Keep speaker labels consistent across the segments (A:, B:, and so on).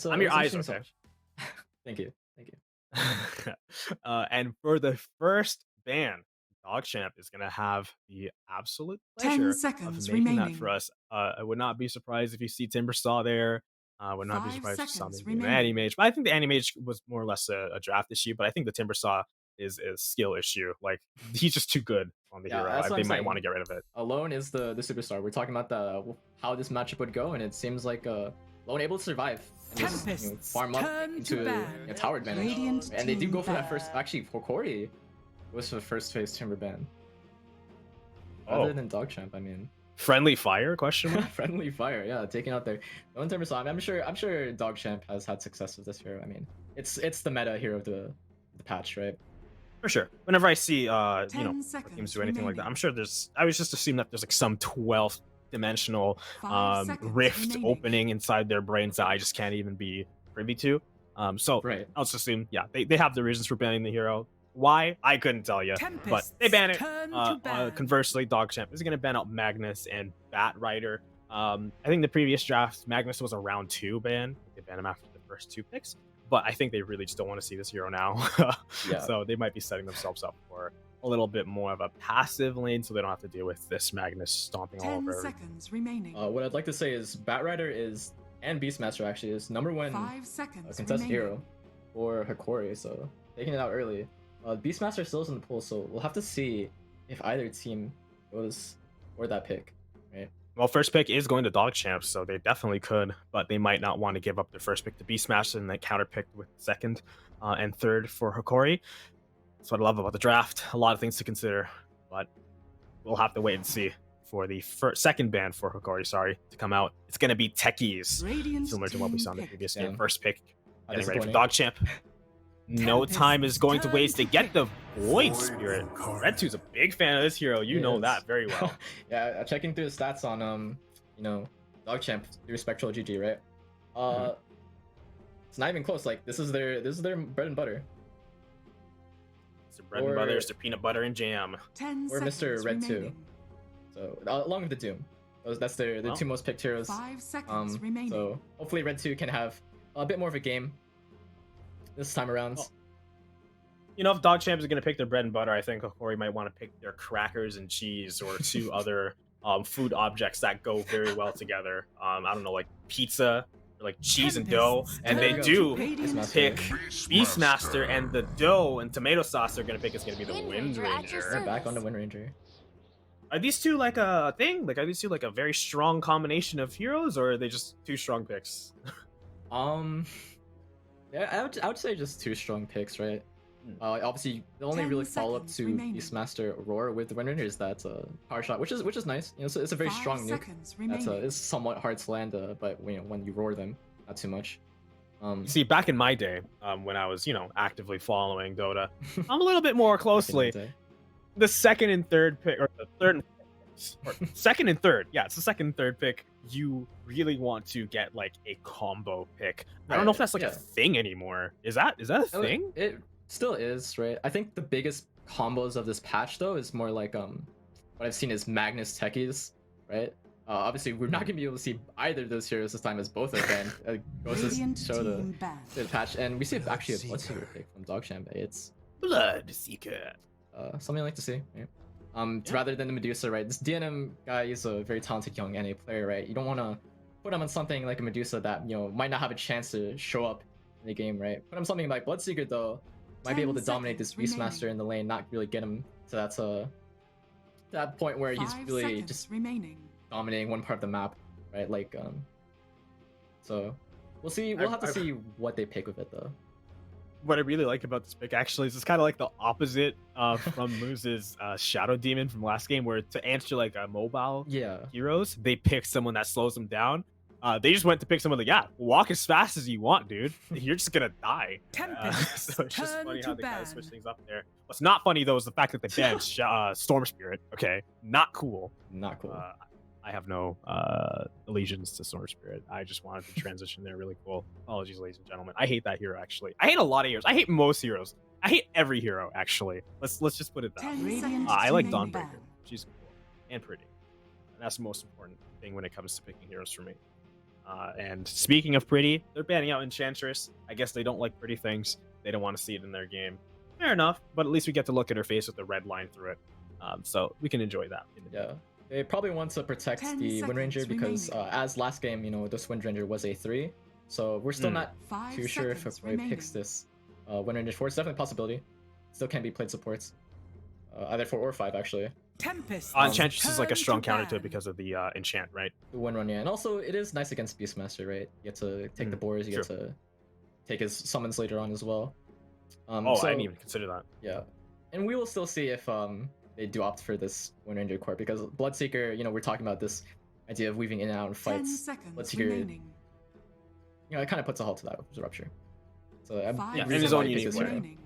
A: I'm your
B: it's
A: eyes,
B: interesting
A: okay?
B: so much. Thank you. Thank you.
A: And for the first ban, Dogchamp is gonna have the absolute
C: 10
A: pleasure of
C: seconds
A: making that for
C: remaining.
A: us. I would not be surprised if you see Timbersaw there. I would not be
C: 5
A: surprised if you saw
C: seconds
A: maybe an
C: remaining.
A: Anti-Mage, but I think the Anti-Mage was more or less a draft issue, but I think the Timbersaw is a skill issue. Like, he's just too good on the
B: Yeah,
A: hero.
B: that's what
A: They
B: I'm
A: might want
B: saying.
A: to get rid of it.
B: Alone is the superstar. We're talking about the how this matchup would go, and it seems like Lone able to survive and just farm up into a tower advantage.
C: Radiant
B: And they do
C: team
B: go for that
C: ban.
B: first. Actually, Hokori goes for the first phase Timber ban.
A: Oh.
B: Other than Dogchamp, I mean.
A: Friendly fire? Question mark?
B: Friendly fire, yeah, taking out their own Timber Saw. I'm sure Dogchamp has had success with this hero. I mean, it's the meta hero of the patch, right?
A: For sure. Whenever I see you know,
C: 10
A: teams
C: seconds
A: do anything like that,
C: remaining.
A: I'm sure I was just assuming that there's like some 12th dimensional
C: 5 seconds
A: rift
C: remaining.
A: opening inside their brains that I just can't even be privy to. So
B: Right.
A: I'll just assume, yeah, they have the reasons for banning the hero. Why? I couldn't tell you, but they ban it. Conversely, Dogchamp is going to ban out Magnus and Bat Rider. I think the previous draft, Magnus was a round 2 ban. They banned him after the first 2 picks, but I think they really just don't want to see this hero now.
B: Yeah.
A: So they might be setting themselves up for a little bit more of a passive lane, so they don't have to deal with this Magnus stomping all
C: 10
A: over.
C: seconds remaining.
B: What I'd like to say is Bat Rider and Beastmaster actually is #1
C: 5 seconds
B: contest
C: remaining.
B: hero for Hokori, so taking it out early. Beastmaster still is in the pool, so we'll have to see if either team goes for that pick, right?
A: Well, first pick is going to Dogchamp, so they definitely could, but they might not want to give up their first pick to Beastmaster and then counter pick with second and third for Hokori. That's what I love about the draft. A lot of things to consider, but we'll have to wait and see for the second ban for Hokori, to come out. It's going to be Techies,
C: Radiant
A: similar to what we saw in the
C: team
A: previous
B: picked.
A: game. First pick,
B: How
A: getting ready for
B: disappointing.
A: Dogchamp. No
C: Tempest
A: time is going to
C: turn
A: waste to
C: to
A: get the
C: pick.
A: Void Spirit. Red 2's a big fan of this hero. You
B: He
A: know
B: is.
A: that very well.
B: Yeah, checking through the stats on you know, Dogchamp through Spectral GG, right? It's not even close. Like this is their bread and butter.
A: It's their bread and butter, it's their peanut butter and jam.
C: 10
B: Or Mr.
C: seconds
B: Red 2.
C: remaining.
B: So along with the Doom, that's their
A: Well.
B: 2 most picked heroes.
C: 5 seconds remaining.
B: So hopefully Red 2 can have a bit more of a game this time around.
A: Well, you know, if Dogchamp is going to pick their bread and butter, I think Hokori might want to pick their crackers and cheese or 2 other food objects that go very well together. I don't know, like pizza, or like cheese and dough. And they do pick Beastmaster, and the dough and tomato sauce they're going to pick is going to be the Wind Ranger.
B: Back on the Wind Ranger.
A: Are these 2 like a thing? Like, are these 2 like a very strong combination of heroes, or are they just 2 strong picks?
B: Yeah, I would say just 2 strong picks, right? Obviously, the only
C: 10
B: really follow up
C: seconds
B: to
C: remaining.
B: Beastmaster Aurora with the Wind Ranger is that power shot, which is nice. You know, so it's a very
C: 5
B: strong nuke.
C: seconds
B: That's
C: remaining.
B: it's somewhat hard to land, but you know, when you roar them, not too much.
A: See, back in my day, when I was, you know, actively following Dota, I'm a little bit more closely. The second and third pick, or the third and or second and third, yeah, it's the second and third pick. You really want to get like a combo pick. I don't know if that's like a thing anymore. Is that a thing?
B: It still is, right? I think the biggest combos of this patch though is more like what I've seen is Magnus Techies, right? Obviously, we're not gonna be able to see either of those heroes this time, as both are banned. Goes
C: Radiant
B: to show the
C: team ban.
B: patch, and we see actually a Bloodseeker pick from Dogchamp. It's
A: Bloodseeker.
B: something I like to see. Right? Rather than the Medusa, right? This DNM guy is a very talented young NA player, right? You don't want to put him on something like a Medusa that, you know, might not have a chance to show up in the game, right? Put him on something like Bloodseeker though, might be able to dominate this Beastmaster in the lane, not really get him to that point where he's really just dominating one part of the map, right? Like so we'll see. We'll have to see what they pick with it though.
A: What I really like about this pick actually is it's kind of like the opposite from Moose's Shadow Demon from last game, where to answer like a mobile heroes, they pick someone that slows them down. They just went to pick someone like, walk as fast as you want, dude. You're just gonna die. So it's just funny how they kind of switch things up there. What's not funny though is the fact that they banned Storm Spirit. Okay, not cool.
B: Not cool.
A: I have no allegiance to Storm Spirit. I just wanted to transition there really cool. Apologies, ladies and gentlemen. I hate that hero actually. I hate a lot of heroes. I hate most heroes. I hate every hero actually. Let's just put it that way. I like Dawnbreaker. She's cool and pretty. And that's the most important thing when it comes to picking heroes for me. And speaking of pretty, they're banning out Enchantress. I guess they don't like pretty things. They don't want to see it in their game. Fair enough, but at least we get to look at her face with the red line through it. So we can enjoy that.
B: Yeah. They probably want to protect the Wind Ranger because as last game, you know, this Wind Ranger was a 3. So we're still not too sure if Hokori picks this Wind Ranger 4. It's definitely a possibility. Still can be played supports. Either 4 or 5, actually.
A: Enchantress is like a strong counter to it because of the enchant, right?
B: The Wind Run, yeah. And also, it is nice against Beastmaster, right? You get to take the boars, you get to take his summons later on as well.
A: So, I didn't even consider that.
B: Yeah. And we will still see if they do opt for this Wind Ranger core, because Bloodseeker, you know, we're talking about this idea of weaving in and out of fights. Bloodseeker, you know, it kind of puts a halt to that with Rupture. So
A: in his own unique way.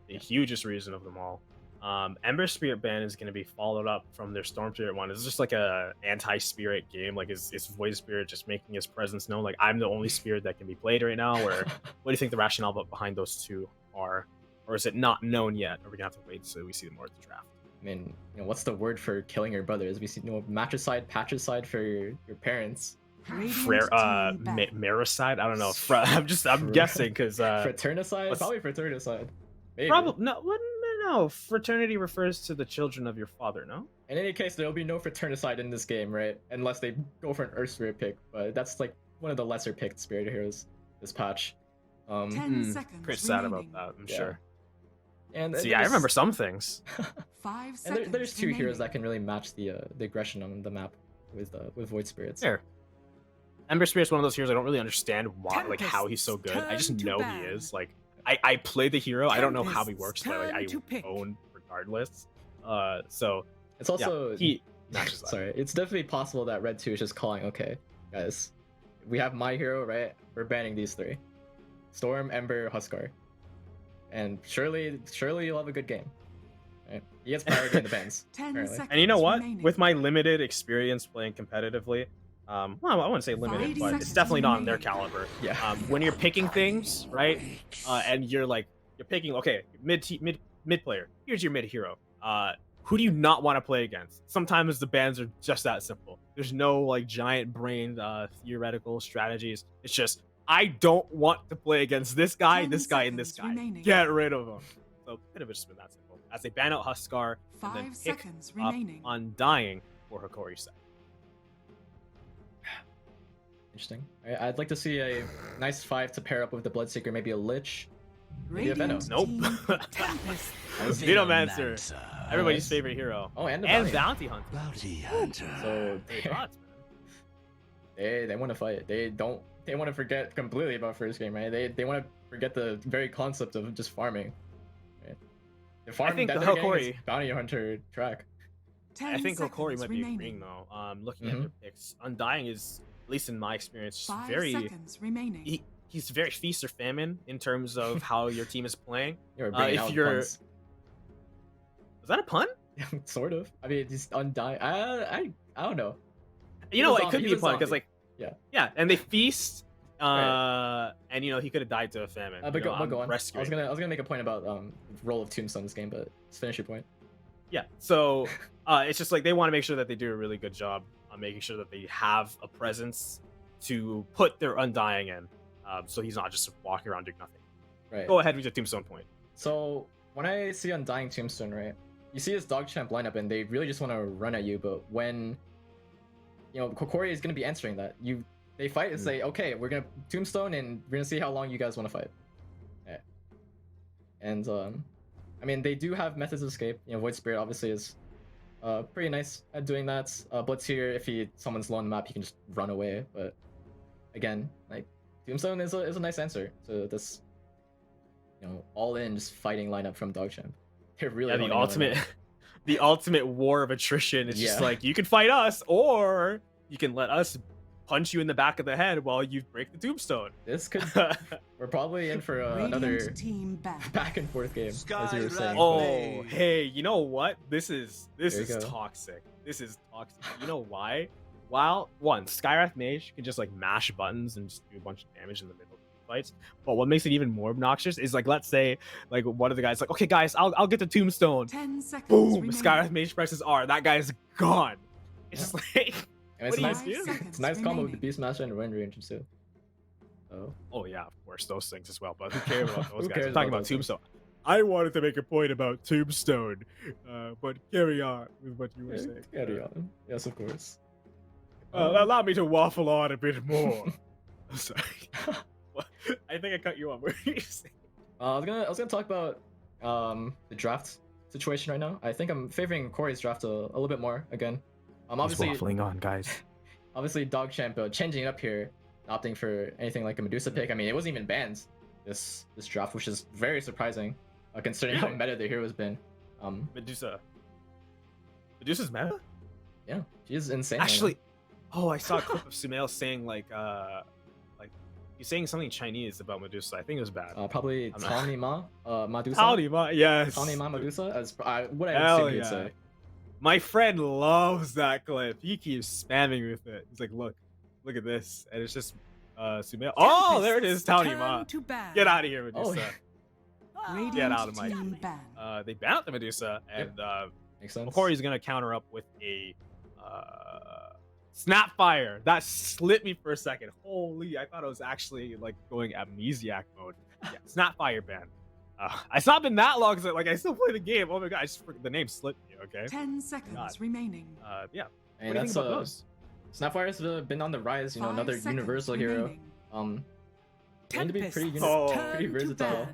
A: The hugest reason of them all. Ember Spirit ban is going to be followed up from their Storm Spirit one. It's just like a anti-spirit game. Like, is Void Spirit just making his presence known? Like, I'm the only spirit that can be played right now? Or what do you think the rationale behind those two are? Or is it not known yet? Or are we going to have to wait so we see more at the draft?
B: I mean, you know, what's the word for killing your brothers? We see, you know, matricide, patricide for your parents.
A: Maricide? I don't know. I'm guessing because
B: fraternicide? Probably fraternicide. Maybe.
A: Probably no. Fraternity refers to the children of your father, no?
B: In any case, there'll be no fraternicide in this game, right? Unless they go for an Earth Spirit pick, but that's like one of the lesser picked Spirit Heroes this patch.
C: 10 seconds.
A: Pretty sad about that, I'm sure.
B: And
A: see, I remember some things.
C: 5 seconds.
B: And there's 2 heroes that can really match the aggression on the map with Void Spirits.
A: There. Ember Spirit's one of those heroes I don't really understand why, like how he's so good. I just know he is. Like, I play the hero. I don't know how he works, but like, I own regardless. So
B: it's also
A: he matches that.
B: Sorry, it's definitely possible that Red 2 is just calling, okay, guys, we have my hero, right? We're banning these 3. Storm, Ember, Huskar. And surely you'll have a good game. Right? He gets priority in the bans.
C: 10 seconds.
A: And you know what?
C: Remaining.
A: With my limited experience playing competitively, well, I wouldn't say limited, but it's definitely not on their caliber.
B: Yeah.
A: When you're picking things, right, and you're picking, okay, mid player. Here's your mid hero. Who do you not want to play against? Sometimes the bans are just that simple. There's no like giant brain theoretical strategies. It's just, I don't want to play against this guy, and this guy. Remaining. Get rid of him. So it could have just been that simple. As they ban out Huskar,
C: 5
A: and then
C: seconds
A: pick up
C: remaining.
A: Undying for Hokori set.
B: Interesting. I'd like to see a nice 5 to pair up with the Bloodseeker, maybe a Lich, maybe a Venom.
A: Nope. Venomancer, everybody's favorite hero.
B: Oh, and
A: Bounty Hunter.
B: So they want to fight. They want to forget completely about first game, right? They want to forget the very concept of just farming. Right?
A: I think the Hokori
B: Bounty Hunter track.
A: I think Hokori might be agreeing though. Looking at their picks, Undying is, at least in my experience, he's very feast or famine in terms of how your team is playing. Was that a pun?
B: Sort of. I mean, he's Undying. I don't know.
A: You know, it could be a pun because like
B: yeah,
A: and they feast. And you know, he could have died to a famine.
B: But go on. I was gonna make a point about role of Tombstone this game, but let's finish your point.
A: Yeah. So it's just like they want to make sure that they do a really good job on making sure that they have a presence to put their Undying in, so he's not just walking around doing nothing.
B: Right.
A: Go ahead with your Tombstone point.
B: So when I see Undying Tombstone, right, you see his Dogchamp lineup, and they really just want to run at you. But when you know Hokori is gonna be answering that, they fight and say, okay, we're gonna Tombstone, and we're gonna see how long you guys want to fight. Yeah. And I mean, they do have methods of escape. You know, Void Spirit obviously is pretty nice at doing that. Bloodseeker, if someone's low on the map, he can just run away. But again, like Tombstone is a nice answer to this, you know, all-in just fighting lineup from Dogchamp. They're really
A: the ultimate war of attrition. It's just like, you can fight us, or you can let us punch you in the back of the head while you break the Tombstone.
B: This could we're probably in for another team back and forth game, as you were saying.
A: Oh, hey, you know what? This is toxic. This is toxic. You know why? While Skywrath Mage can just like mash buttons and just do a bunch of damage in the middle of fights, but what makes it even more obnoxious is like, let's say like one of the guys like, okay guys, I'll get the Tombstone.
C: 10 seconds.
A: Boom! Skywrath Mage presses R. That guy's gone. It's just like.
B: And it's a nice combo with the Beastmaster and the Wind Ranger too. So.
A: Oh yeah, of course, those things as well. But who cares about those guys? I'm talking about Tombstone. I wanted to make a point about Tombstone, but carry on with what you were saying.
B: Carry on. Yes, of course.
A: Allow me to waffle on a bit more. Sorry. I think I cut you off. What were you saying?
B: I was gonna talk about the draft situation right now. I think I'm favoring Hokori's draft a little bit more again. Obviously
A: he's waffling on, guys.
B: Obviously, Dogchamp changing it up here, opting for anything like a Medusa pick. I mean, it wasn't even banned this draft, which is very surprising, considering how meta the hero has been.
A: Medusa's meta?
B: Yeah, she's insane.
A: Actually, I saw a clip of Sumail saying like he's saying something Chinese about Medusa. I think it was bad.
B: Probably Tawny Ma, Medusa.
A: Tawny Ma, yes.
B: Tawny Ma Medusa, as what I assume you'd say.
A: My friend loves that clip. He keeps spamming with it. He's like, look at this, and it's just Sumail. Oh, there it is, Tawny Ma. Get out of here, Medusa. Get out of my. They banned the Medusa, and
B: makes sense.
A: Hokori's gonna counter up with a Snapfire. That slipped me for a second. Holy, I thought it was actually like going amnesiac mode. Yeah, Snapfire ban. It's not been that long because I still play the game. Oh my god, the name slipped me. Okay.
C: 10 seconds remaining.
A: Yeah.
B: And what do you think about those? Snapfire's been on the rise. You know, another universal hero. Going to be pretty versatile.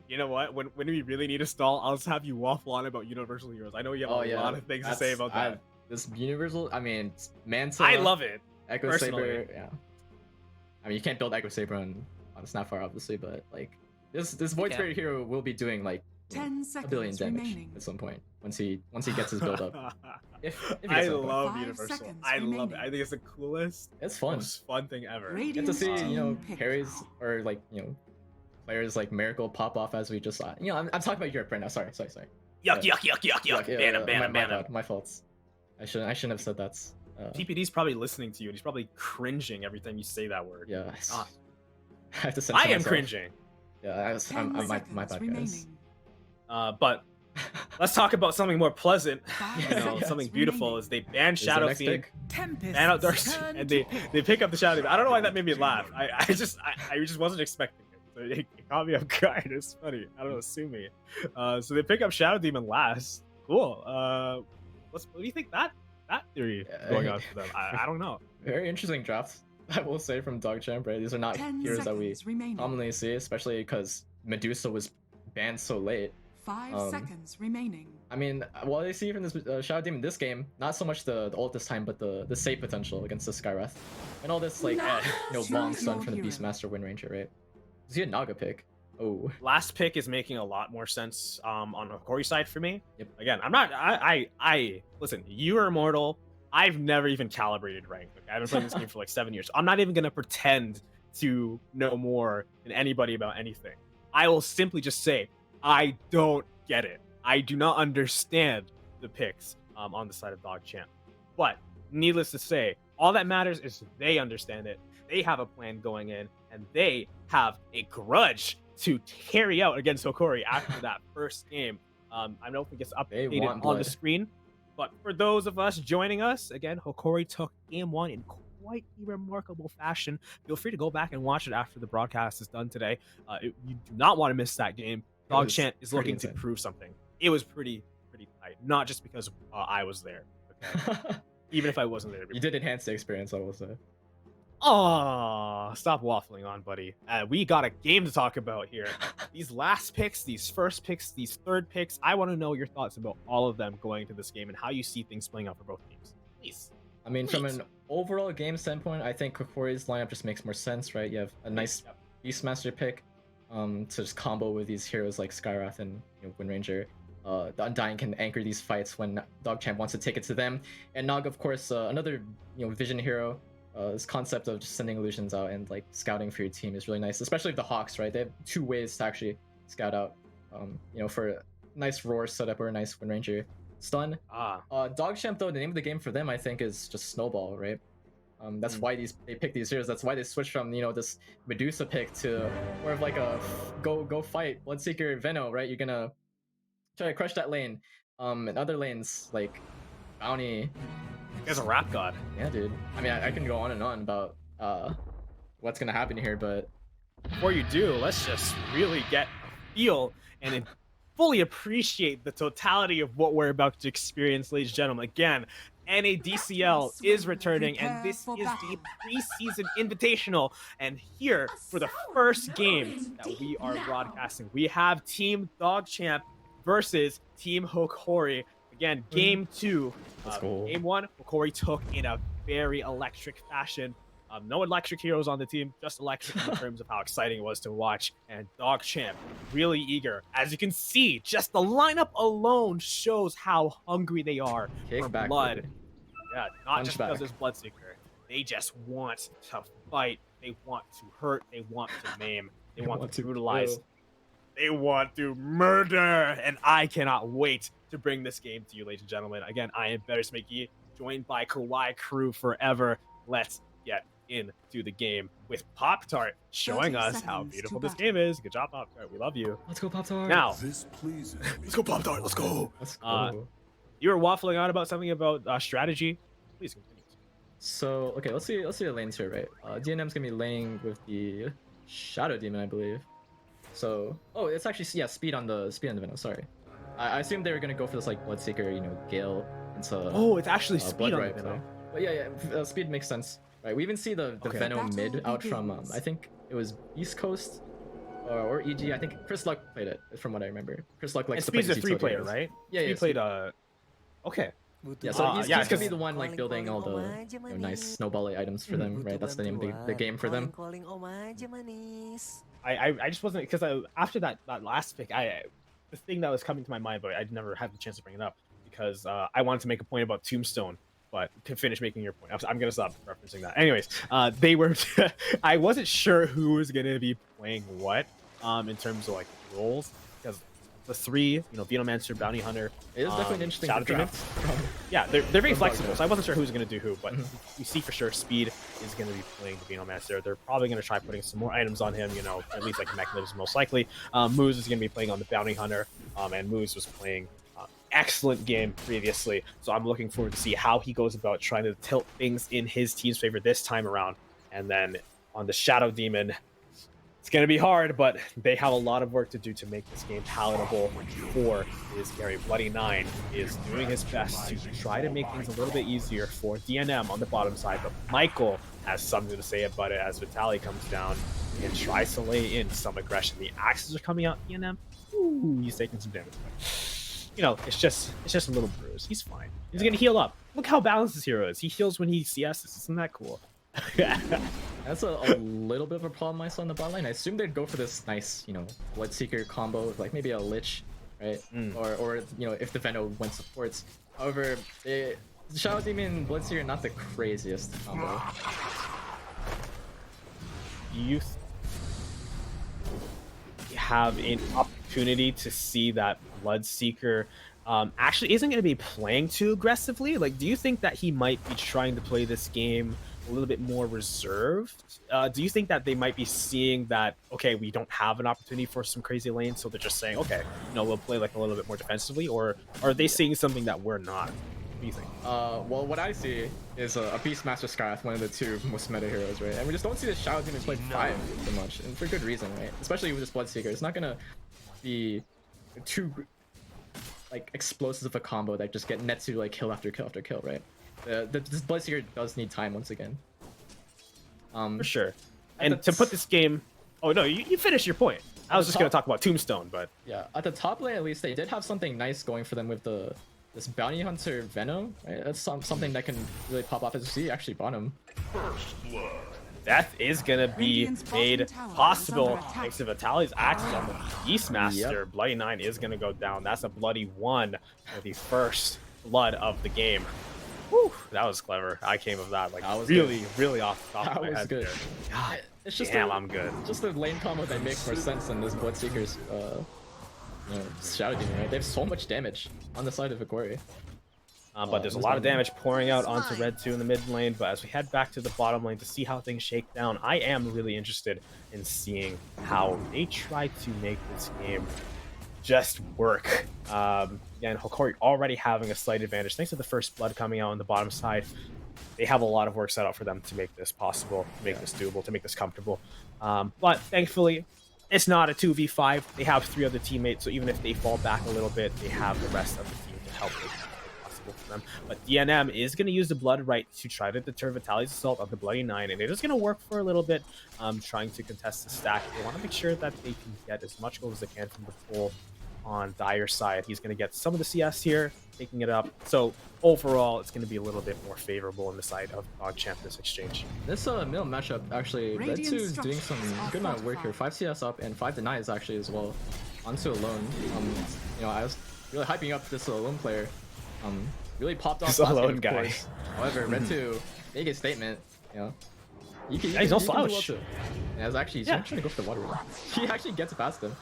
A: You know what? When we really need a stall, I'll just have you waffle on about universal heroes. I know you have a lot of things to say about that.
B: This universal, I mean, Manta.
A: I love it.
B: Echo Saber, yeah. I mean, you can't build Echo Saber on Snapfire, obviously, but like this Void Spirit hero will be doing like
C: 10
B: a billion damage remaining. At some point once he gets his build up. If
A: I love universal. I love it. I think it's the coolest.
B: It's fun.
A: Most fun thing ever.
B: Get to see carries or like players like Miracle pop off as we just saw. I'm talking about Europe right now. Sorry.
A: Yuck. Ban him.
B: My faults. I shouldn't have said that.
A: TPD's probably listening to you, and he's probably cringing every time you say that word.
B: Yeah.
A: I
B: have to
A: I am cringing.
B: Yeah, I'm my bad, guys.
A: But let's talk about something more pleasant. Something beautiful is they banned Shadow Fiend, ban out Darkseid, and they pick up the Shadow Demon. I don't know why that made me laugh. I just wasn't expecting it. So it caught me off guard. It's funny. I don't know, sue me. So they pick up Shadow Demon last. Cool. What do you think that theory going on for them? I don't know.
B: Very interesting draft, I will say, from Dogchamp, right? These are not heroes that we commonly see, especially because Medusa was banned so late.
C: 5 seconds remaining.
B: I mean, what I see from this Shadow Demon this game, not so much the ult this time, but the save potential against the Skywrath. And all this long stun from the Beastmaster Wind Ranger, right? Is he a Naga pick? Oh.
A: Last pick is making a lot more sense on the Hokori side for me.
B: Yep.
A: Again, I'm not. I listen. You are immortal. I've never even calibrated rank. Okay? I've been playing this game for like 7 years. I'm not even gonna pretend to know more than anybody about anything. I will simply just say I don't get it. I do not understand the picks on the side of Dogchamp. But needless to say, all that matters is they understand it. They have a plan going in, and they have a grudge to carry out against Hokori after that first game. I don't think it's updated on the screen, but for those of us joining us, again, Hokori took game 1 in quite a remarkable fashion. Feel free to go back and watch it after the broadcast is done today. You do not want to miss that game. Dogchamp is looking to prove something. It was pretty tight, not just because I was there. Okay? Even if I wasn't there.
B: You did enhance the experience, I will say.
A: Oh, stop waffling on, buddy. We got a game to talk about here. These last picks, these first picks, these third picks. I want to know your thoughts about all of them going into this game and how you see things playing out for both teams. Please.
B: I mean, from an overall game standpoint, I think Hokori's lineup just makes more sense, right? You have a nice Beastmaster pick to just combo with these heroes like Skywrath and Wind Ranger. The Undying can anchor these fights when Dogchamp wants to take it to them. And Nog, of course, another vision hero. This concept of just sending illusions out and like scouting for your team is really nice, especially with the Hawks, right? They have 2 ways to actually scout out, for a nice roar setup or a nice Wind Ranger stun. Dogchamp, though, the name of the game for them, I think, is just Snowball, right? That's why they pick these heroes. That's why they switch from this Medusa pick to more of like a go fight Bloodseeker Veno, right? You're gonna try to crush that lane. In other lanes like Bounty,
A: He's a rap god.
B: Yeah, dude. I mean, I can go on and on about what's gonna happen here, but
A: before you do, let's just really get a feel and fully appreciate the totality of what we're about to experience, ladies and gentlemen. Again, NADCL is returning, and this is the preseason invitational. And here, for the first game that we are broadcasting, we have Team Dogchamp versus Team Hokori. Again, game 2. Game 1, Hokori took in a very electric fashion. No electric heroes on the team, just electric in terms of how exciting it was to watch. And Dogchamp, really eager. As you can see, just the lineup alone shows how hungry they are for blood.
B: Baby.
A: Yeah, not just because it's Bloodseeker. They just want to fight. They want to hurt. They want to maim. They want to brutalize. They want to murder. And I cannot wait to bring this game to you, ladies and gentlemen. Again, I am Better Smicky, joined by Kawaii Crew forever. Let's get into the game with Pop-Tart showing us how beautiful this game is. Good job, Pop-Tart. We love you.
B: Let's go, Pop-Tart.
A: Now, let's go, Pop-Tart. Let's go.
B: Let's go.
A: You were waffling on about something about strategy. Please continue.
B: So, okay, let's see the lanes here, right? DNM's gonna be laying with the Shadow Demon, I believe. So, oh, it's actually, yeah, speed on the Venom. Sorry, I assumed they were gonna go for this like Bloodseeker, you know, Gale into.
A: Oh, it's actually speed on the Venom.
B: So. But yeah, speed makes sense. Right, we even see the Venom mid out from I think it was East Coast or EG. I think Chris Luck played it from what I remember. Chris Luck like.
A: And Speed's a 3-player, right?
B: Yeah,
A: he played Okay.
B: Yeah, so he's gonna be the one like building all the nice snowball items for them, right? That's the name of the game for them.
A: I just wasn't because after that last pick, the thing that was coming to my mind, but I never had the chance to bring it up because I wanted to make a point about Tombstone. But to finish making your point, I'm gonna stop referencing that. Anyways, they were. I wasn't sure who was gonna be playing what, in terms of like roles, because the 3, you know, Venomancer, Bounty Hunter.
B: It is definitely an interesting draft.
A: Yeah, they're very flexible, so I wasn't sure who was gonna do who, but we see for sure Speed is gonna be playing the Venomancer. They're probably gonna try putting some more items on him, you know, at least like mechanisms most likely. Moose is gonna be playing on the Bounty Hunter, and Moose was playing. Excellent game previously, so I'm looking forward to see how he goes about trying to tilt things in his team's favor this time around. And then on the Shadow Demon, it's going to be hard, but they have a lot of work to do to make this game palatable for his carry. Bloody 9 is doing his best to try to make things a little bit easier for DNM on the bottom side, but Michael has something to say about it as Vitaly comes down and tries to lay in some aggression. The axes are coming out, DNM. Ooh, he's taking some damage. You know, it's just a little bruise. He's fine. He's gonna heal up. Look how balanced this hero is. He heals when he CS's. Isn't that cool?
B: That's a little bit of a problem I saw in the bot lane. I assume they'd go for this nice, you know, Bloodseeker combo with like maybe a Lich, right? Or you know, if the Venom went supports. However, the Shadow Demon Bloodseeker not the craziest combo.
A: You have an opportunity to see that Bloodseeker actually isn't going to be playing too aggressively. Like, do you think that he might be trying to play this game a little bit more reserved? Do you think that they might be seeing that, okay, we don't have an opportunity for some crazy lanes, so they're just saying, okay, you know, we'll play like a little bit more defensively? Or are they seeing something that we're not? What do you think?
B: Well, what I see is a Beastmaster Scarf, one of the 2 most meta heroes, right? And we just don't see the Shadow Demon play 5 so much, and for good reason, right? Especially with this Bloodseeker. It's not gonna be too like explosive of a combo that just get Netsu like kill after kill after kill, right? This Bloodseeker does need time once again.
A: For sure. And to put this game, oh no, you finished your point. I was just gonna talk about Tombstone, but
B: yeah, at the top lane at least they did have something nice going for them with this Bounty Hunter Venom, right? That's something that can really pop off as you see actually bottom.
A: That is gonna be made possible thanks to Vitaly's axes on the Beastmaster. Yep. Bloody 9 is gonna go down. That's a bloody 1 for the first blood of the game. Whew, that was clever. I came of that like really off the top of my head. Good. God, it's just I'm good.
B: Just the lane combo that makes more sense than this Bloodseeker's Shadow Demon, right? They have so much damage on the side of Hokori.
A: But there's a lot of damage pouring out onto Red 2 in the mid lane. But as we head back to the bottom lane to see how things shake down, I am really interested in seeing how they try to make this game just work. And Hokori already having a slight advantage thanks to the first blood coming out on the bottom side. They have a lot of work set out for them to make this possible, to make this doable, to make this comfortable. But thankfully, it's not a 2v5. They have 3 other teammates, so even if they fall back a little bit, they have the rest of the team to help make it possible for them. But DNM is going to use the Blood Right to try to deter Vitali's assault of the Bloody 9, and it is going to work for a little bit, trying to contest the stack. They want to make sure that they can get as much gold as they can from the pool on Dyer's side. He's going to get some of the CS here, taking it up. So overall, it's going to be a little bit more favorable on the side of Dogchamp this exchange.
B: This middle matchup actually, Red 2 is doing some good amount of work here. 5 CS up and 5 denies actually as well. Onto Alone. You know, I was really hyping up this Alone player. Really popped off
A: this
B: last
A: Alone
B: game,
A: guy.
B: Course. However, Red 2 make a statement. You know,
A: he's no slouch.
B: Yeah, he's actually trying to go for the water. He actually gets past him.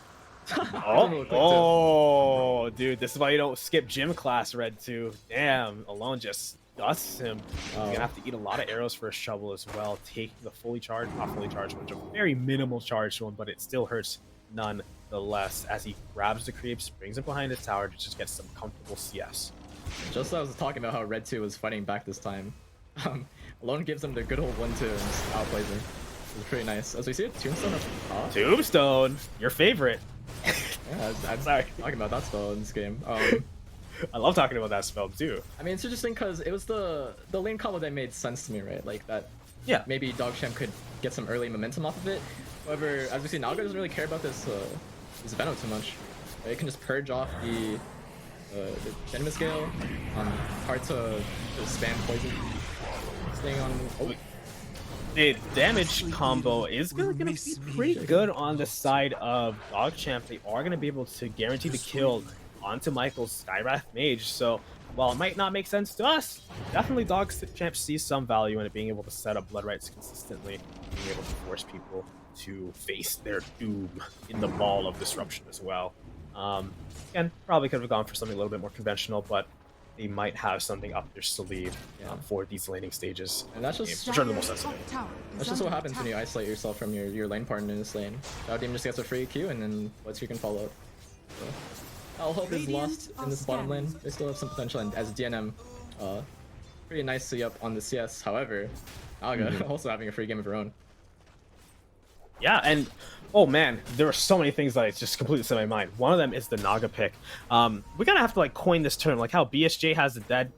A: Oh, dude, this is why you don't skip gym class, Red 2. Damn, Alone just dusts him. He's gonna have to eat a lot of arrows for his shovel as well, taking the fully charged, not fully charged, which is a very minimal charge to him, but it still hurts nonetheless as he grabs the creeps, brings it behind his tower to just get some comfortable CS.
B: Just as I was talking about how Red 2 was fighting back this time, Alone gives him the good old 1-2 and outplays him. It's pretty nice. As we see a Tombstone up top.
A: Tombstone, your favorite.
B: Yeah, I'm sorry talking about that spell in this game.
A: I love talking about that spell too.
B: I mean, it's interesting because it was the lane combo that made sense to me, right? Like that.
A: Yeah.
B: Maybe Dogchamp could get some early momentum off of it. However, as we see, Naga doesn't really care about this Venom too much. Right? It can just purge off the Venomous Gale. Hard to spam poison. Staying on. Oh.
A: The damage combo is going to be pretty good on the side of Dogchamp. They are going to be able to guarantee the kill onto Michael's Skywrath Mage. So while it might not make sense to us, definitely Dogchamp sees some value in it, being able to set up Blood Rights consistently, being able to force people to face their doom in the ball of disruption as well. Again, probably could have gone for something a little bit more conventional, but they might have something up their sleeve for these laning stages.
B: And that's just
A: which are the most sensitive.
B: That's just what happens when you isolate yourself from your lane partner in this lane. Dogchamp just gets a free Q, and then What's You can follow up. So, all hope is lost in this bottom lane. They still have some potential, and as DNM, pretty nicely up on the CS. However, Naga also having a free game of her own.
A: Yeah, and oh man, there are so many things that I just completely slipped my mind. One of them is the Naga pick. We're gonna have to like coin this term, like how BSJ has the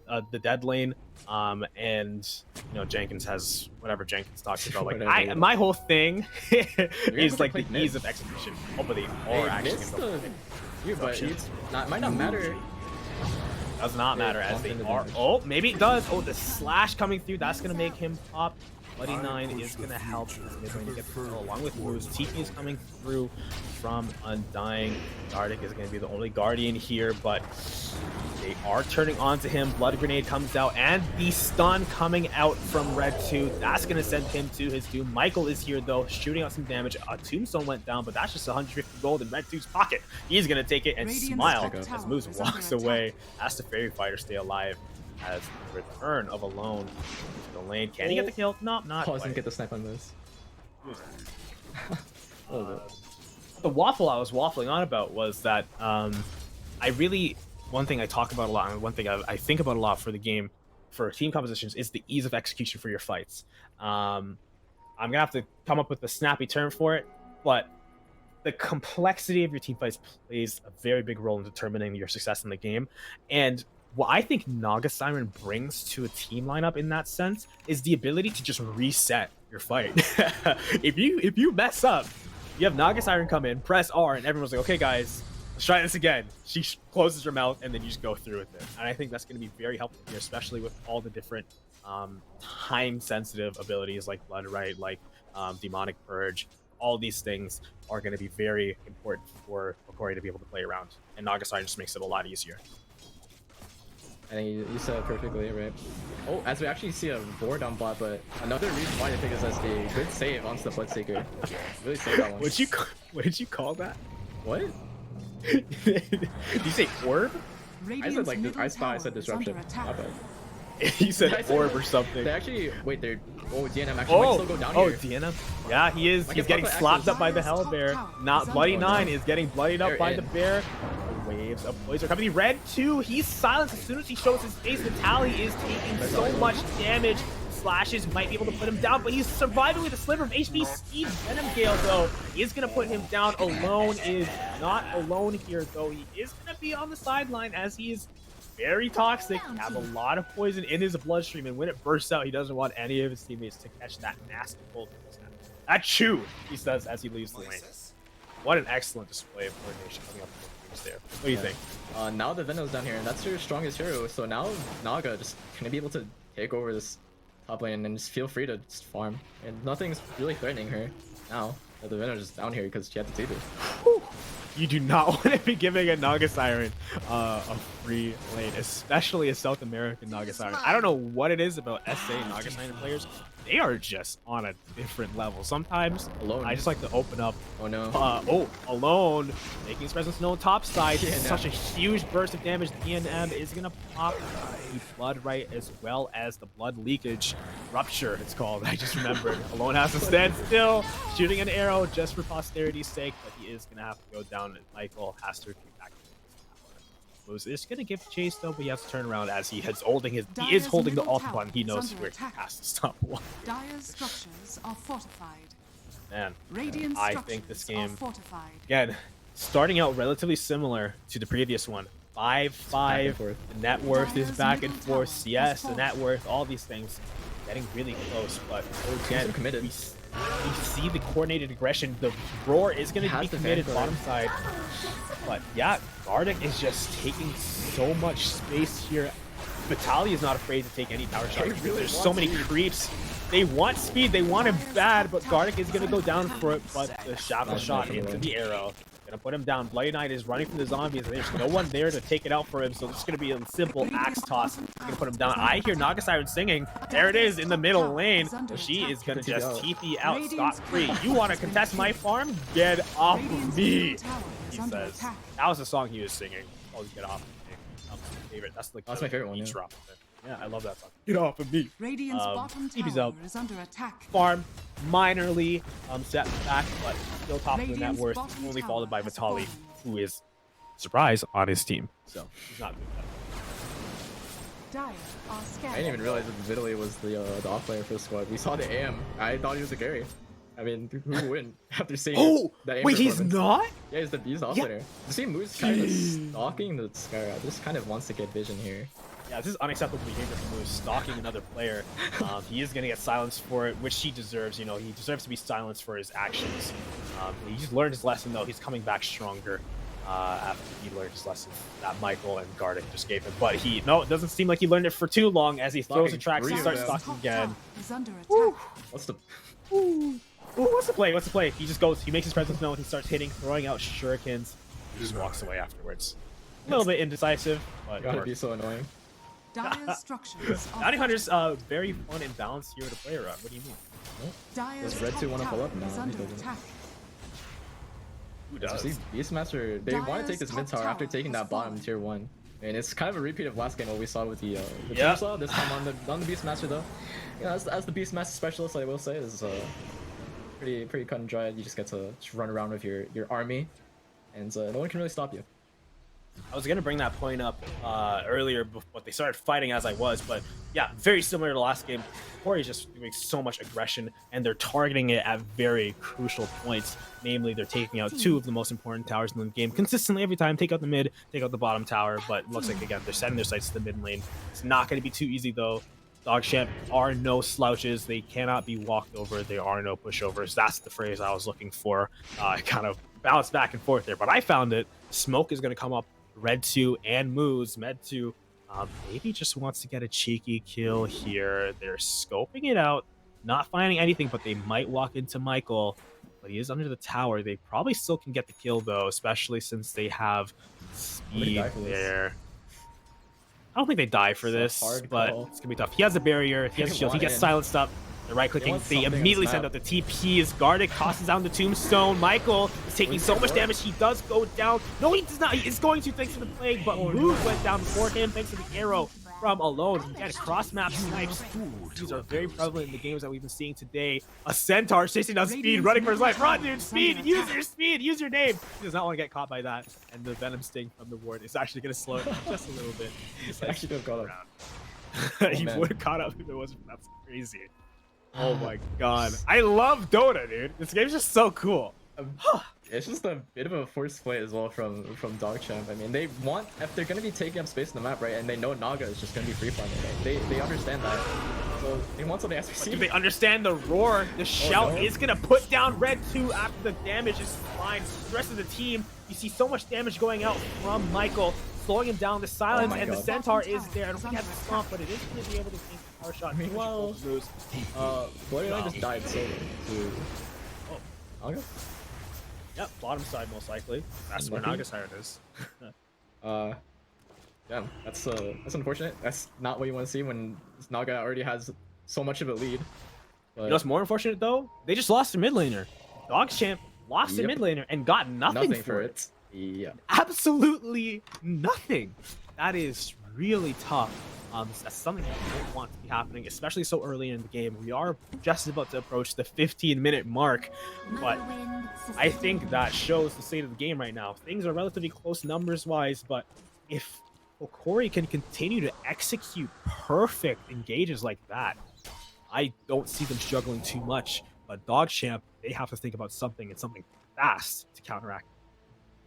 A: dead lane, and you know Jenkins has whatever Jenkins talks about. Like my whole thing is like the ease of execution. Oh, but they are actually gonna go
B: but it might not matter.
A: Does not matter as they are. Oh, maybe it does. Oh, the slash coming through, that's gonna make him pop. Bloody 9 is going to help mid lane to get the kill along with moves. TP is coming through from Undying. Dardic is going to be the only Guardian here, but they are turning on to him. Blood Grenade comes out, and the stun coming out from Red 2. That's going to send him to his doom. Michael is here, though, shooting out some damage. A Tombstone went down, but that's just 150 gold in Red 2's pocket. He's going to take it and smile as Moose walks away. Has the Fairy Fighter stay alive as the return of Alone to the lane. Can he get the kill? No, not
B: quite. Didn't get the snipe on this.
A: The waffle I was waffling on about was that one thing I talk about a lot, and one thing I think about a lot for the game, for team compositions, is the ease of execution for your fights. I'm gonna have to come up with a snappy term for it, but the complexity of your team fights plays a very big role in determining your success in the game. And what I think Naga Siren brings to a team lineup in that sense is the ability to just reset your fight. If you mess up, you have Naga Siren come in, press R, and everyone's like, okay guys, let's try this again. She closes her mouth, and then you just go through with it. And I think that's going to be very helpful here, especially with all the different time-sensitive abilities like Blood Right, like Demonic Purge. All these things are going to be very important for Hokori to be able to play around. And Naga Siren just makes it a lot easier.
B: I think you said it perfectly, right? Oh, as we actually see a board on bot, but another reason why I think is as a good save onto the Bloodseeker. Really saved that one.
A: What did you call that?
B: What?
A: Did you say orb?
B: I said like I thought I said disruption.
A: He said orb or something.
B: They actually wait. They're DNM actually might still go down here.
A: DNM. Yeah, he is. He's getting slapped up by the Hell Bear. Not Bloody 9 is getting bloodied up by the bear. Waves of poison are coming. Red 2, he's silenced as soon as he shows his face. Vitaly is taking so much damage. Slashes might be able to put him down, but he's surviving with a sliver of HP. Speed Venom Gale, though, is going to put him down. Alone is not alone here, though. He is going to be on the sideline as he is very toxic, has a lot of poison in his bloodstream, and when it bursts out, he doesn't want any of his teammates to catch that nasty cold. That chew, he says as he leaves the lane. What an excellent display of coordination coming up from the teams there. What do you think?
B: Now the Venom's down here, and that's your strongest hero, so now Naga just gonna be able to take over this top lane and just feel free to just farm. And nothing's really threatening her now that the Venom's just down here because she had to take it.
A: You do not want to be giving a Naga Siren a free lane, especially a South American Naga Siren. I don't know what it is about SA Naga Siren players. They are just on a different level. Sometimes Alone. I just like to open up.
B: Oh no.
A: Alone, making his presence known top side. Such a huge burst of damage. DNM is gonna pop the blood right as well as the blood leakage rupture. It's called. I just remembered. Alone has to stand still, shooting an arrow just for posterity's sake, but he is gonna have to go down. And Michael has to retreat back. Is gonna give chase though, but he has to turn around as he is holding the alt button. He knows where he has to stop.
C: Dire's structures are fortified.
A: Man,
C: Radiant
A: I think this game
C: fortified.
A: again starting out relatively similar to the previous one. 5-5. The net worth is back and forth. Yes, the net worth, all these things getting really close, but again,
B: committed.
A: We see the coordinated aggression. The roar is going to be committed bottom side. But yeah, Gardic is just taking so much space here. Vitaly is not afraid to take any tower shots. There's so many creeps. They want speed, they want him bad, but Gardic is going to go down for it. But the shadow shot into the arrow. Gonna put him down. Bloody Knight is running from the zombies, and there's no one there to take it out for him, so it's gonna be a simple axe toss. Gonna put him down. I hear Naga Siren singing. There it is in the middle lane. She is gonna just TP out scot-free. You wanna contest my farm? Get off of me, he says. That was the song he was singing. Always get off of me. That's my favorite. That's like
B: my favorite one.
A: Drop. Yeah, I love that song. Get off of me.
C: Radiant's bottom tower is under attack.
A: Farm minorly set back, but still top of the net worth, only followed by Vitaly, who is surprise on his team. So he's not good.
B: I didn't even realize that Vitaly was the off player for the squad. We saw the AM. I thought he was a Gary. I mean, who wouldn't after seeing that AM
A: wait, he's not?
B: Yeah, he's off player. You see Moose kind of stalking the Skyra. Just kind of wants to get vision here.
A: Yeah, this is unacceptable behavior from Moose, stalking another player. He is going to get silenced for it, which he deserves. You know, he deserves to be silenced for his actions. He's learned his lesson, though. He's coming back stronger after he learned his lesson that Michael and Gardic just gave him. But it doesn't seem like he learned it for too long as he throws a track and starts stalking again.
B: What's the
A: play? What's the play? He just goes, he makes his presence known, he starts hitting, throwing out shurikens. He just walks away afterwards. A little bit indecisive, but
B: gotta be so annoying.
A: Bounty Hunter's very fun and balanced hero to play around. What do you mean?
B: Does Red 2 want to pull up? No, he doesn't.
A: Who does?
B: See, Beastmaster, they want to take this mid tower after taking that bottom tier 1. And it's kind of a repeat of last game what we saw with the Chainsaw. This time on the Beastmaster though. Yeah, as the Beastmaster specialist, I will say, is pretty cut and dry. You just get to just run around with your army, and no one can really stop you.
A: I was gonna bring that point up earlier, but they started fighting as I was. But yeah, very similar to last game. Hokori is just doing so much aggression, and they're targeting it at very crucial points. Namely, they're taking out 2 of the most important towers in the game consistently every time. Take out the mid, take out the bottom tower. But it looks like again they're setting their sights to the mid lane. It's not gonna be too easy though. Dogchamp are no slouches. They cannot be walked over. There are no pushovers. That's the phrase I was looking for. I kind of bounced back and forth there, but I found it. Smoke is gonna come up. Red 2 and Moose. Med 2 maybe just wants to get a cheeky kill here. They're scoping it out, not finding anything, but they might walk into Michael. But he is under the tower. They probably still can get the kill, though, especially since they have speed there. I don't think they die for this, but it's going to be tough. He has a barrier. He has a shield. He gets silenced up. They're right-clicking. They immediately send out the TPs. Gardic tosses down the tombstone. Michael is taking so much damage. He does go down. No, he does not. He is going to thanks to the plague, but Moose went down before him thanks to the arrow. from Alone. Again, cross-map snipes. These are very prevalent in the games that we've been seeing today. A Centaur chasing down Speed, running for his life. Run, dude, Speed, use your speed, use your name. He does not want to get caught by that. And the Venom Sting from the ward is actually going to slow it just a little bit.
B: He's actually have caught up.
A: He would have caught up if it wasn't. That's crazy. Oh my god. I love Dota, dude. This game's just so cool.
B: It's just a bit of a forced play as well from Dogchamp. I mean, they want, if they're going to be taking up space in the map, right, and they know Naga is just going to be free farming, right? They understand that. So they want something SPC.
A: Do they understand the roar? The shout is going to put down Red 2 after the damage is fine. The rest of the team, you see so much damage going out from Michael, slowing him down. The silence and the Centaur is there. I don't think he has the stomp, but it is going to be able to take the power shot.
B: Meanwhile, Bloody Line just died solo to Naga.
A: Yep, bottom side most likely. That's where Naga Siren is.
B: Damn, that's unfortunate. That's not what you want to see when Naga already has so much of a lead. But...
A: You know what's more unfortunate though? They just lost their mid laner. Dogchamp lost their mid laner and got nothing for it.
B: Yeah.
A: Absolutely nothing. That is really tough. That's something that I don't want to be happening, especially so early in the game. We are just about to approach the 15-minute mark, but I think that shows the state of the game right now. Things are relatively close numbers-wise, but if Hokori can continue to execute perfect engages like that, I don't see them struggling too much. But Dogchamp, they have to think about something, and something fast to counteract.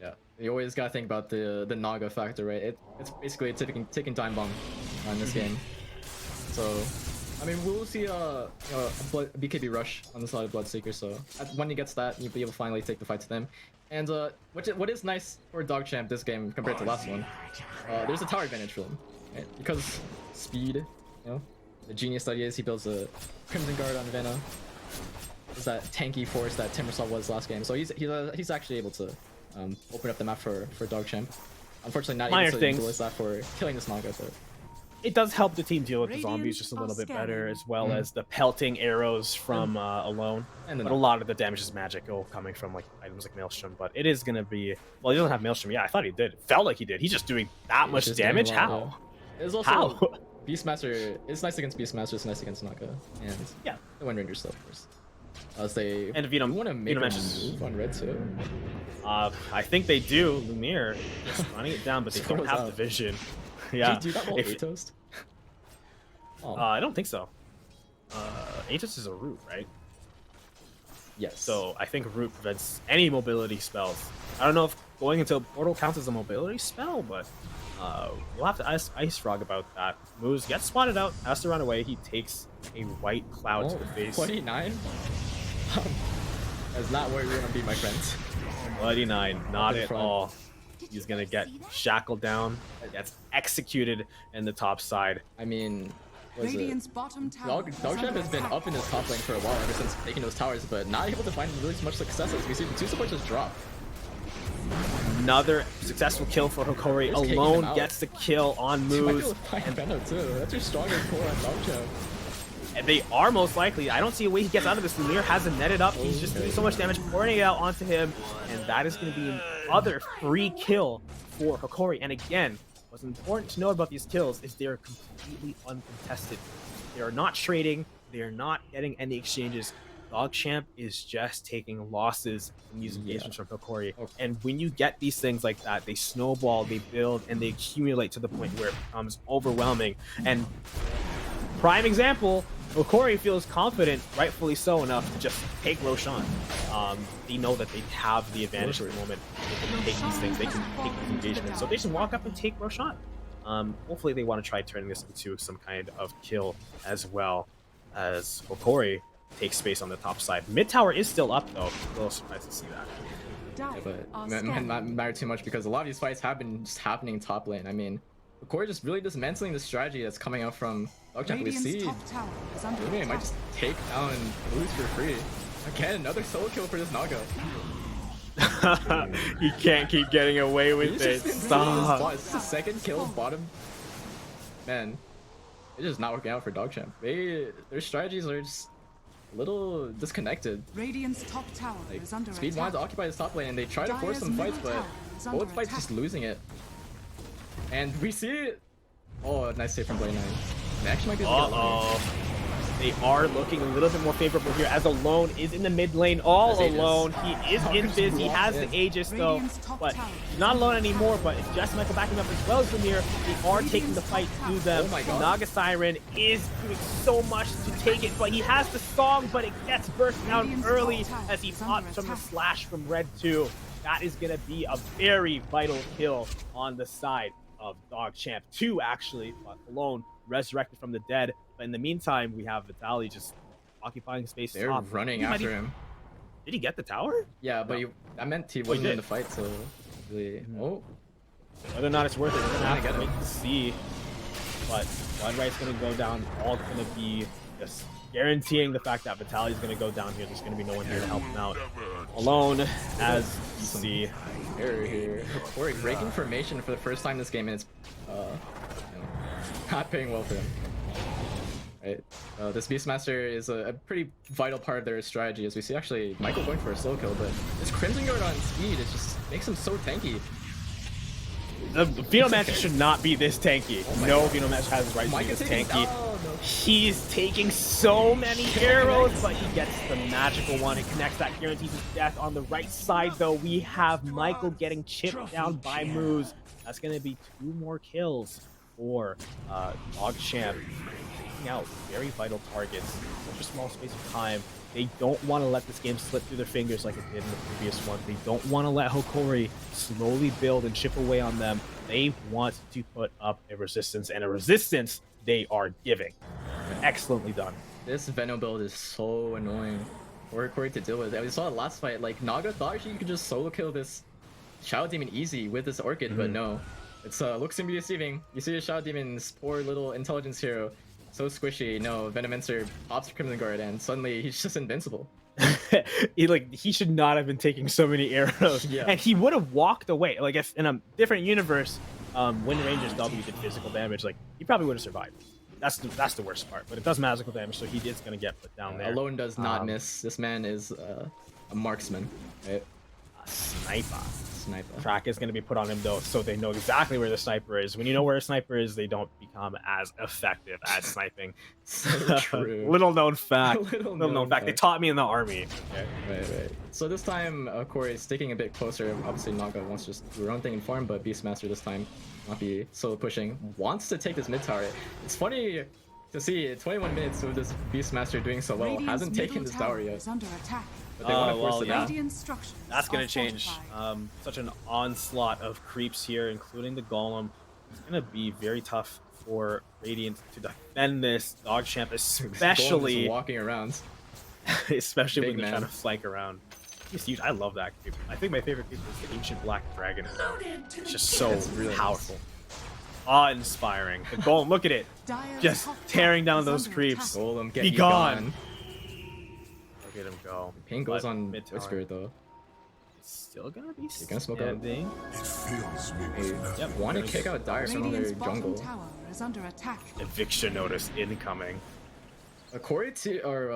B: Yeah, you always gotta think about the Naga factor, right? It's basically a ticking time bomb in this game. So, I mean, we'll see a BKB rush on the side of Bloodseeker. So when he gets that, you'll be able to finally take the fight to them. And what is nice for Dogchamp this game compared to last one, there's a tower advantage for him, right? Because speed, you know, the genius that he is, he builds a Crimson Guard on Venom. There's that tanky force that Timbersaw was last game. So he's actually able to open up the map for Dogchamp. Unfortunately, not able to utilize that for killing this Naga, but
A: it does help the team deal with the zombies just a little bit better, as well as the pelting arrows from Alone. But a lot of the damage is magical, coming from like items like Maelstrom. But it is gonna be, well, he doesn't have Maelstrom. Yeah, I thought he did. It felt like he did. He's just doing that much damage. How?
B: It's also Beastmaster. It's nice against Beastmaster. It's nice against Naga, and
A: yeah,
B: the Wind Ranger stuff, of course. As they
A: and if you don't
B: want to make a move on Red too.
A: I think they do. Lumiere is running it down, but they don't have the vision. Yeah.
B: Do you got Atos?
A: I don't think so. Atos is a root, right?
B: Yes.
A: So I think root prevents any mobility spells. I don't know if going into a portal counts as a mobility spell, but we'll have to ask Ice Frog about that. Moves, gets spotted out, has to run away. He takes a white cloud to the face.
B: 29? That's not where you want to be, my friends.
A: Bloody 9, not at all. He's gonna get shackled down. Gets executed in the top side.
B: I mean, Dogchamp has been up in his top lane for a while, ever since taking those towers, but not able to find really much success as we see the two supports just drop.
A: Another successful kill for Hokori. Alone gets the kill on Moose.
B: Too. That's your strongest core on Dogchamp.
A: And they are most likely. I don't see a way he gets out of this. Lumiere has him netted up. He's just doing so much damage, pouring it out onto him. And that is going to be another free kill for Hokori. And again, what's important to know about these kills is they're completely uncontested. They are not trading. They are not getting any exchanges. Dogchamp is just taking losses from these engagements from Hokori. And when you get these things like that, they snowball, they build, and they accumulate to the point where it becomes overwhelming. And prime example, Hokori feels confident, rightfully so, enough to just take Roshan. They know that they have the advantage at the moment. They can take these things, they can take these engagements. So they just walk up and take Roshan. Hopefully they want to try turning this into some kind of kill as well, as Hokori takes space on the top side. Mid tower is still up though. A little surprised to see that.
B: Yeah, but not matter too much because a lot of these fights have been just happening top lane. I mean, Hokori just really dismantling the strategy that's coming out from Dogchamp. We see Lumiere might just take down and lose for free. Again, another solo kill for this Naga.
A: He can't keep getting away with it. Stop.
B: It's the second kill bottom. Man, it's just not working out for Dogchamp. Their strategies are just a little disconnected.
C: Radiant's top tower is under
B: Speed wanted to occupy his top lane and they try to force some fights, but both fights just losing it. And we see Oh, nice save from Blade 9. They actually might be able to get
A: Uh-oh. They are looking a little bit more favorable here as Alone is in the mid lane all alone. He is in Biz. He has the Aegis though, but he's not alone anymore. But it's just Michael backing up as well as Lumir. They are taking the fight to them.
B: Oh my God.
A: Naga Siren is doing so much to take it, but he has the song, but it gets burst down early as he pops from the slash from Red 2. That is going to be a very vital kill on the side of Dogchamp 2, actually, but Alone resurrected from the dead. But in the meantime, we have Vitaly just occupying space.
B: They're
A: top.
B: running after him.
A: Did he get the tower?
B: Yeah, but I meant he wasn't in the fight, so really. Oh,
A: whether or not it's worth it, we're gonna have to wait to see. But Blood Right's gonna go down. All gonna be just guaranteeing the fact that Vitaly's gonna go down here. There's gonna be no one here to help him out. Alone, as you see.
B: Error here. Hokori breaking formation for the first time this game, and it's not paying well for them. Right. This Beastmaster is a pretty vital part of their strategy, as we see actually Michael going for a slow kill, but this Crimson Guard on speed, it just makes him so tanky.
A: The Venomancer should not be this tanky. No Venomancer has the right to be this tanky.
B: No.
A: He's taking so many arrows, but he gets the magical one. It connects, that guarantees his death. On the right side, though, we have Michael getting chipped down by Moose. That's going to be 2 more kills for Dogchamp. Taking out very vital targets in such a small space of time. They don't want to let this game slip through their fingers like it did in the previous one. They don't want to let Hokori slowly build and chip away on them. They want to put up a resistance, and a resistance they are giving. Excellently done.
B: This Venom build is so annoying for Hokori to deal with. We saw the last fight, like Naga thought she could just solo kill this Shadow Demon easy with this Orchid, but no. It's looks to be deceiving. You see the Shadow Demon's poor little intelligence hero. So squishy. No, Venomancer pops Crimson Guard and suddenly he's just invincible.
A: he should not have been taking so many arrows.
B: Yeah.
A: And he would have walked away. Like if in a different universe, when Ranger's W did physical damage, like he probably would have survived. That's the worst part. But it does magical damage, so he is gonna get put down there.
B: Alone does not miss. This man is a marksman. Right?
A: A sniper. Track is going to be put on him though, so they know exactly where the sniper is. When you know where a sniper is, they don't become as effective at sniping.
B: So true.
A: Little known fact. Little known fact. They taught me in the army.
B: Okay. Right. So this time, Corey is sticking a bit closer. Obviously, Naga wants to just do her own thing in farm, but Beastmaster this time not be solo pushing. Wants to take this mid tower. It's funny to see 21 minutes with this Beastmaster doing so well. Hasn't taken this tower yet. But they want to force it down.
A: That's going to change. Such an onslaught of creeps here, including the Golem. It's going to be very tough for Radiant to defend this. Dogchamp, especially
B: walking around.
A: Especially when they're trying to flank around. It's huge. I love that creep. I think my favorite creep is the Ancient Black Dragon. It's just so really powerful. Awe-inspiring. The Golem, look at it. Just tearing down those creeps.
B: Golem,
A: be gone. Look at him go.
B: Pain goes on Whisper though.
A: It's still gonna be
B: You're gonna smoke out.
D: It feels me.
B: Yep, want to kick out Dire from their jungle.
A: Eviction notice incoming.
B: Corey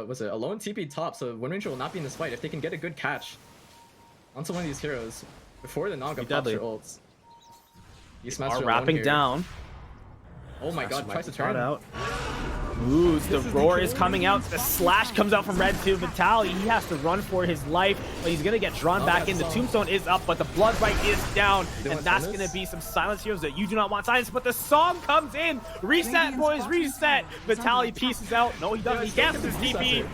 B: was it Alone TP top, so Wind Ranger will not be in this fight if they can get a good catch onto one of these heroes before the Naga pops their ults.
A: Beastmaster are wrapping down.
B: Oh my god, tries to turn
A: out. Ooh, the roar is coming out. The slash comes out from Red 2. Vitaly, he has to run for his life, but he's gonna get drawn back in. The Tombstone is up, but the Blood Right is down, and that's gonna be some silence heroes that you do not want silence. But the song comes in. Reset, boys, reset. Vitaly pieces out. No, he doesn't. He cancels his TP.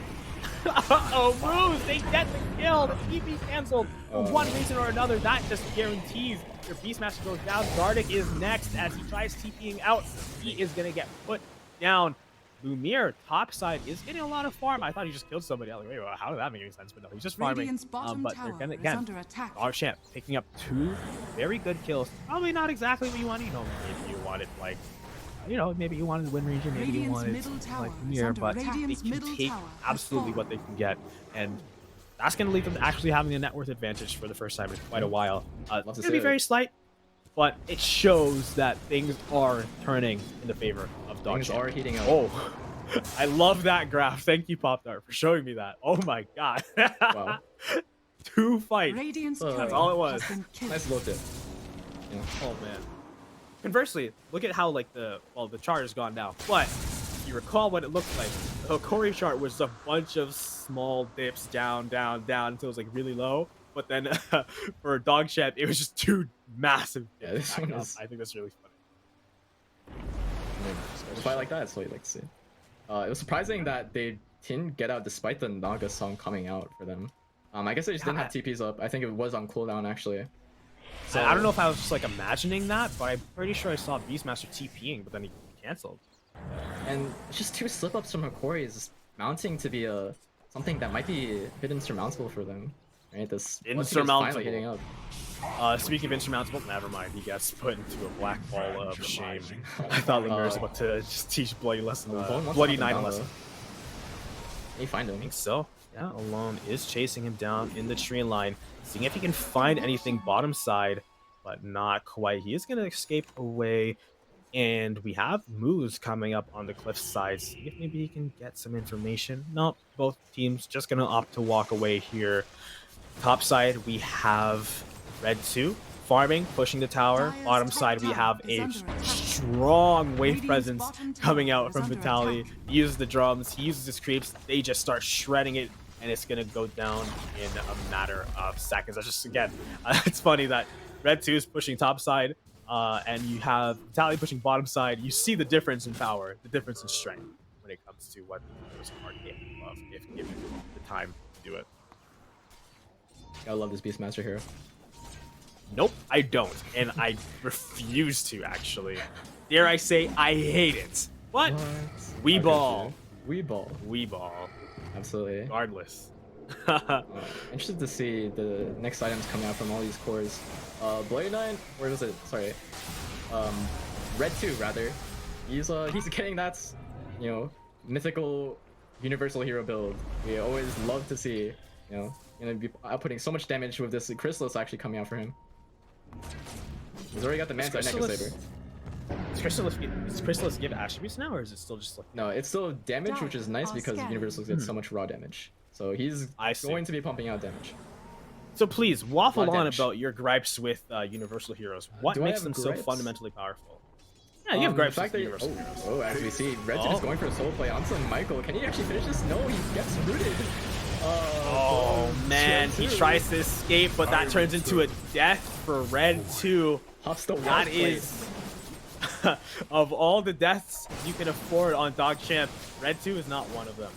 A: Uh-oh, Moose, they get the kill. The TP canceled for one reason or another. That just guarantees your Beastmaster goes down. Gardic is next as he tries TPing out. He is gonna get put down. Lumir, top side, is getting a lot of farm. I thought he just killed somebody. I was like, wait, how did that make any sense? But no, he's just farming. But they're gonna, again, Dogchamp picking up 2 very good kills. Probably not exactly what you want. You know, maybe you wanted, like, you know, maybe you wanted Wind Ranger, maybe you wanted like Lumir, but they can take absolutely what they can get. And that's going to lead them to actually having a net worth advantage for the first time in quite a while. It's going to be very slight, but it shows that things are turning in the favor of Dogchamp.
B: Things are heating up.
A: Oh, I love that graph. Thank you, Pop Dart, for showing me that. Oh my god.
B: Wow.
A: 2 fights. That's all it was.
B: Nice little tip.
A: Yeah. Oh man. conversely, look at how like the chart has gone now. But if you recall what it looked like, the Hokori chart was a bunch of small dips down, down, down until it was like really low. But then for Dogchamp, it was just two massive dips.
B: Yeah, this one is...
A: I think that's really funny.
B: A fight like that, that's what you like to see. It was surprising that they didn't get out despite the Naga song coming out for them. I guess they just didn't have TPs up. I think it was on cooldown actually.
A: So I don't know if I was just like imagining that, but I'm pretty sure I saw Beastmaster TPing, but then he canceled.
B: And it's just two slip-ups from Hokori is mounting to be something that might be a bit insurmountable for them. Right? This
A: insurmountable.
B: Hitting up.
A: Speaking of insurmountable, never mind. He gets put into a black ball of shame. I thought Lemur was about to just teach Bloody lesson, Bloody 9 lesson.
B: Can you find him?
A: I think so. Yeah, Alone is chasing him down in the tree line, seeing if he can find anything bottom side, but not quite. He is going to escape away, and we have Moose coming up on the cliff side. See if maybe he can get some information. No, both teams just going to opt to walk away here. Top side, we have Red 2 farming, pushing the tower. Bottom side, we have a strong wave presence coming out from Vitaly. He uses the drums, he uses his creeps. They just start shredding it, and it's going to go down in a matter of seconds. That's just, again, it's funny that Red 2 is pushing top side, and you have Vitaly pushing bottom side. You see the difference in power, the difference in strength when it comes to what those are capable of if given the time to do it.
B: I love this Beastmaster hero.
A: Nope, I don't, and I refuse to, actually. Dare I say, I hate it. What? We ball.
B: We ball.
A: We ball.
B: Absolutely.
A: Regardless.
B: Interested to see the next items coming out from all these cores. Bloody 9, where was it? Sorry. Red 2, rather. He's getting that, you know, mythical universal hero build. We always love to see, you know, gonna be outputting so much damage with this Chrysalis actually coming out for him. He's already got the Manta Neko Saber.
A: Does Chrysalis give attributes now, or is it still just like...
B: No, it's still damage, which is nice because Universals get so much raw damage. So he's going to be pumping out damage.
A: So please, waffle on about your gripes with Universal Heroes. What makes them so fundamentally powerful? Yeah, you have gripes with Universal Heroes.
B: Oh, as we see, Red is going for a solo play onto Michael. Can he actually finish this? No, he gets rooted.
A: Oh man, he tries to escape, but that turns into a death for Red 2. That is, of all the deaths you can afford on Dogchamp, Red 2 is not one of them.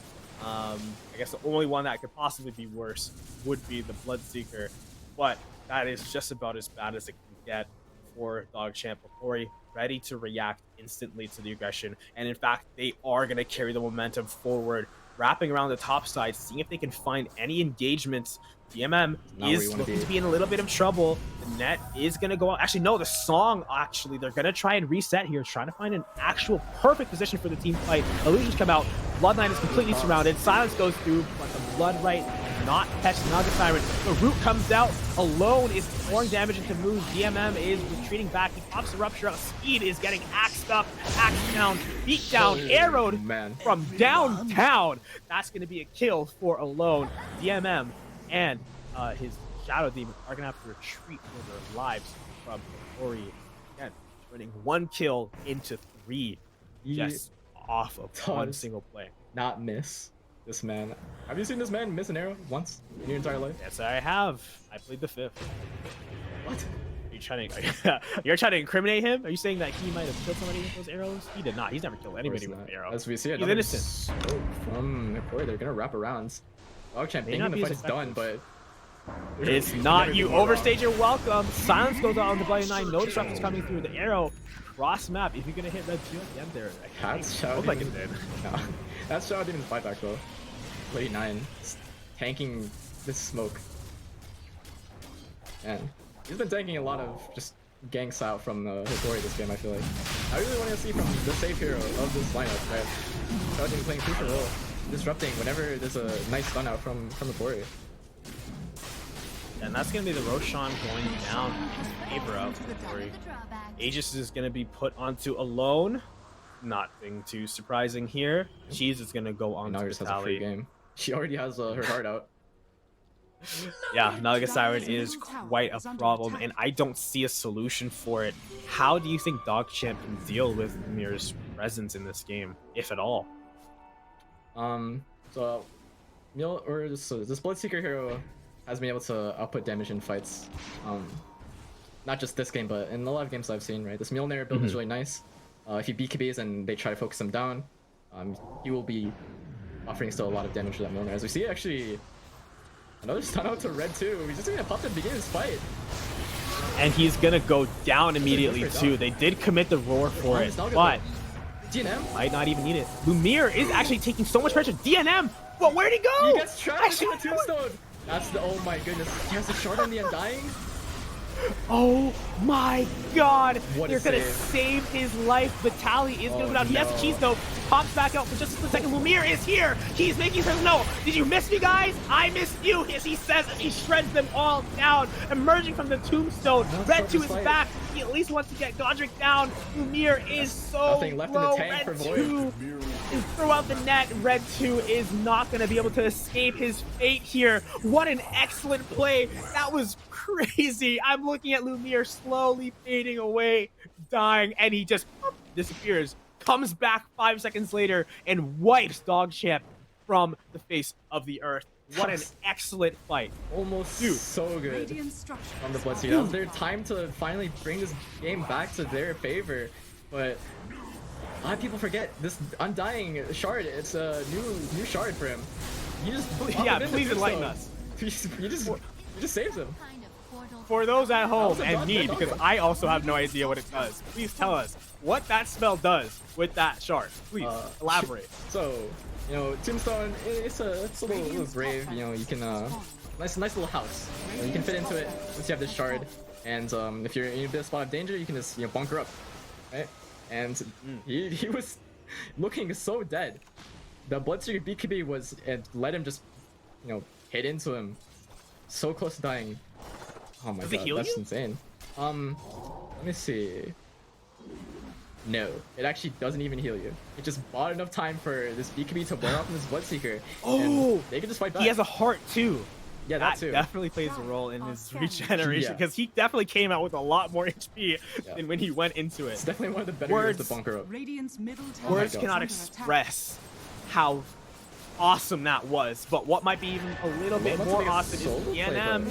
A: I guess the only one that could possibly be worse would be the Bloodseeker, but that is just about as bad as it can get for Dogchamp. Hokori ready to react instantly to the aggression, and in fact, they are going to carry the momentum forward, wrapping around the top side, seeing if they can find any engagements. DMM is looking to be in a little bit of trouble. The net is going to go out. Actually, no, the song, actually, they're going to try and reset here, trying to find an actual perfect position for the team fight. Illusions come out. Bloodline is completely surrounded. Silence goes through, but the Blood Right not catch Naga Siren. The root comes out. Alone is pouring damage into Moose. DMM is retreating back. He pops the Rupture out. Speed is getting axed up, axed down, beat down, arrowed from downtown. That's going to be a kill for Alone. DMM and his Shadow Demon are going to have to retreat for their lives from Hokori. Again, turning 1 kill into 3 just off of one single play.
B: Not miss this man. Have you seen this man miss an arrow once in your entire life?
A: Yes, I have. I played the 5th.
B: What?
A: You're trying to incriminate him? Are you saying that he might have killed somebody with those arrows? He did not. He's never killed anybody with an arrow.
B: As we see,
A: he's innocent.
B: From Hokori, they're gonna wrap around. Dogchamp thinking the fight's done, but
A: it's not. You overstayed your welcome. Silence goes out on the Bloody 9. No disruptions coming through. The arrow cross map. If you're gonna hit Red 2 at the end there,
B: that's Shadow
A: like it did.
B: No, that's Shadow Demon's fight back though. Bloody 9 tanking this smoke. And he's been taking a lot of just ganks out from Hokori this game, I feel like. I really want to see from the safe hero of this lineup, right? Shadow Demon playing crucial role, disrupting whenever there's a nice stun out from Hokori.
A: And that's going to be the Roshan going down in favor of Hokori. Aegis is going to be put onto Alone. Nothing too surprising here. Cheese is going to go on to
B: Vitaly. She already has her heart out.
A: Yeah, Naga Siren is quite a problem, and I don't see a solution for it. How do you think Dogchamp can deal with Lumire's presence in this game, if at all?
B: So this Bloodseeker hero has been able to output damage in fights. Not just this game, but in a lot of games I've seen, right? This Mjolnir build is really nice. If he BKBs and they try to focus him down, he will be offering still a lot of damage to that Mjolnir. As we see, actually, another stun out to Red 2. He's just gonna pop to begin his fight.
A: And he's gonna go down immediately too. They did commit the roar for it, but
B: DNM
A: might not even need it. Lumire is actually taking so much pressure. DNM! Well, where'd he go?
B: He gets trapped in the tombstone. That's the, oh my goodness. He has a shard on the Undying.
A: Oh my god!
B: What
A: They're gonna save his life. Vitali is gonna go down. He has a cheese though. Pops back out for just a split second. Lumire is here. He's making sense. No, did you miss me, guys? I missed you. As he says, as he shreds them all down, emerging from the tombstone. Red 2 is back. He at least wants to get Godric down. Lumire is so
B: nothing left
A: low.
B: in the tank
A: Red
B: for
A: 2 is throughout the net. Red 2 is not gonna be able to escape his fate here. What an excellent play. That was crazy. I'm looking at Lumire slowly fading away, dying, and he just disappears. Comes back 5 seconds later and wipes Dogchamp from the face of the earth. What an excellent fight.
B: Almost so good from the Bloodseeker. That was their time to finally bring this game back to their favor. But a lot of people forget this Undying shard. It's a new shard for him. You just
A: please enlighten us.
B: He just saves him.
A: For those at home and me, because I also have no idea what it does, please tell us what that spell does with that shard. Please elaborate.
B: So, you know, Tombstone, it's a little grave. You know, you can nice little house. You can fit into it once you have this shard. And if you're in a spot of danger, you can just bunker up, right? And he was looking so dead. The Bloodseeker BKB was let him just hit into him, so close to dying. Oh my god, that's insane. Let me see. No, it actually doesn't even heal you. It just bought enough time for this BKB to wear off this Bloodseeker. And they can just fight back.
A: He has a heart too.
B: Yeah, that too.
A: Definitely plays a role in his regeneration because he definitely came out with a lot more HP than when he went into it.
B: It's definitely one of the better heroes to bunker up.
A: Words cannot express how awesome that was, but what might be even a little bit more awesome is DNM.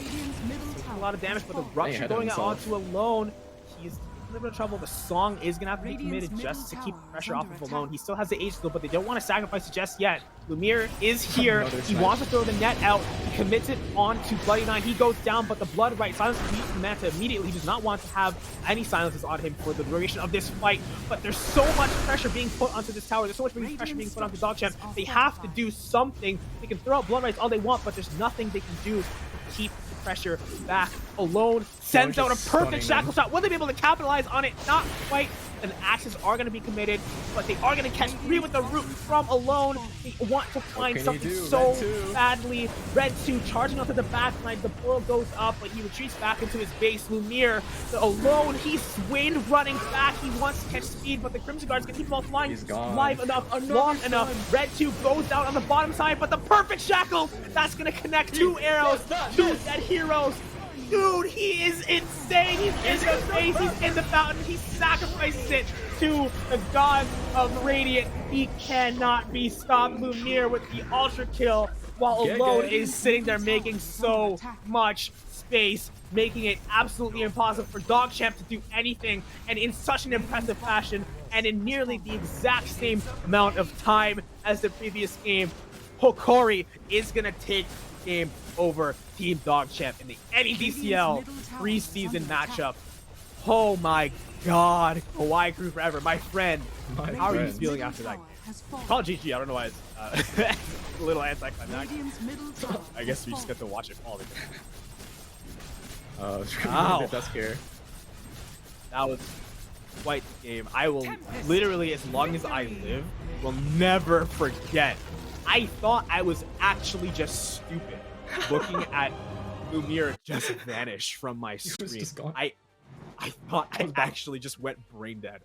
A: A lot of damage, but the rupture going out onto Alone. He's a little bit of trouble. The song is gonna have to be committed just to keep pressure off of Alone. He still has the H skill, but they don't want to sacrifice it just yet. Lumire is here. He wants to throw the net out. He commits it onto Bloody 9. He goes down, but the Blood Right silences Manta immediately. He does not want to have any silences on him for the duration of this fight. But there's so much pressure being put onto this tower. There's so much pressure being put onto Dogchamp. They have to do something. They can throw out Blood Rights all they want, but there's nothing they can do to keep pressure back. Alone sends out a perfect shackle shot. Will they be able to capitalize on it? Not quite. And axes are going to be committed, but they are going to catch 3 with the root from Alone. They want to find something so badly. Red 2 charging onto the back line. The portal goes up, but he retreats back into his base. Lumire, Alone, he's wind running back. He wants to catch speed, but the Crimson Guards can keep him all flying live enough, long enough. Red 2 goes down on the bottom side, but the perfect shackle, that's going to connect 2 arrows, 2 dead heroes. Dude, he is insane. He's in the face. He's in the fountain. He sacrifices it to the god of Radiant. He cannot be stopped. Lumire with the ultra kill, while Alone is sitting there making so much space, making it absolutely impossible for Dogchamp to do anything, and in such an impressive fashion, and in nearly the exact same amount of time as the previous game. Hokori is gonna take the game over Team Dogchamp in the NADCL preseason matchup. Oh my god, Hawaii crew forever, my friend. How are you feeling after that? Call GG, I don't know why it's a little anticlimactic. I guess we just get to watch it fall again.
B: Wow.
A: That was quite the game. I will literally, as long as I live, will never forget. I thought I was actually just stupid looking at Lumire just vanish from my screen. I thought I actually just went brain dead.